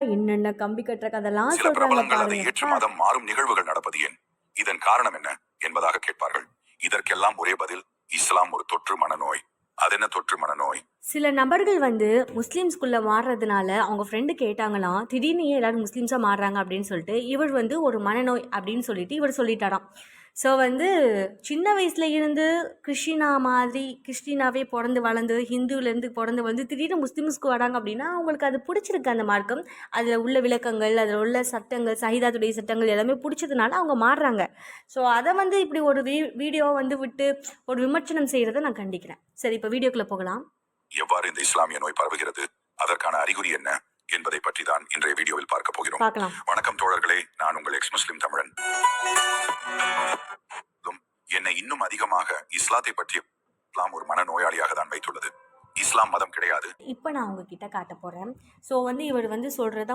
என்னென்ன கம்பி கட்டுற கதெல்லாம் சில சொல்றாங்க பிரபலங்கள் அதை பாருங்க. ஏற்று மதம் மாறும் நிகழ்வுகள் நடப்பது ஏன், இதன் காரணம் என்ன என்பதாக கேட்பார்கள். இதற்கெல்லாம் ஒரே பதில், இஸ்லாம் ஒரு தொற்று மனநோய். அது என்ன தொற்று மனநோய்? சில நபர்கள் வந்து முஸ்லீம்ஸ்குள்ளே மாறுறதுனால அவங்க ஃப்ரெண்டு கேட்டாங்களாம், திடீர்னு ஏன் எல்லாரும் முஸ்லீம்ஸாக மாறுறாங்க அப்படின்னு சொல்லிட்டு. இவர் வந்து ஒரு மனநோய் அப்படின்னு சொல்லிட்டு இவர் சொல்லிட்டாராம். ஸோ வந்து சின்ன வயசில் இருந்து கிறிஸ்டினாவே பிறந்து வளர்ந்து ஹிந்துவிலேருந்து பிறந்து வந்து திடீர்னு முஸ்லீம்ஸ்க்கு வராங்க அப்படின்னா அவங்களுக்கு அது பிடிச்சிருக்கு அந்த மார்க்கம். அதில் உள்ள விளக்கங்கள், அதில் உள்ள சட்டங்கள், சஹிதாத்துடைய சட்டங்கள் எல்லாமே பிடிச்சதுனால அவங்க மாறுறாங்க. ஸோ அதை வந்து இப்படி ஒரு வீடியோ வந்து விட்டு ஒரு விமர்சனம் செய்கிறத நான் கண்டிக்கிறேன். சரி, இப்போ வீடியோக்குள்ளே போகலாம். எவ்வாறு இந்த இஸ்லாமிய நோய் பரவுகிறது, அதற்கான அறிகுறி என்ன என்பதை பற்றி தான் இன்றைய வீடியோவில் பார்க்க போகிறோம். வணக்கம் தோழர்களே, நான் உங்கள் எக்ஸ் முஸ்லிம் தமிழன். என்னை இன்னும் அதிகமாக இஸ்லாத்தை பற்றி இஸ்லாம் ஒரு மனநோயாளியாக தான் வைத்துள்ளது. இஸ்லாம் மதம் கிடையாது. இப்போ நான் உங்ககிட்ட காட்ட போறேன். ஸோ வந்து இவர் வந்து சொல்றதா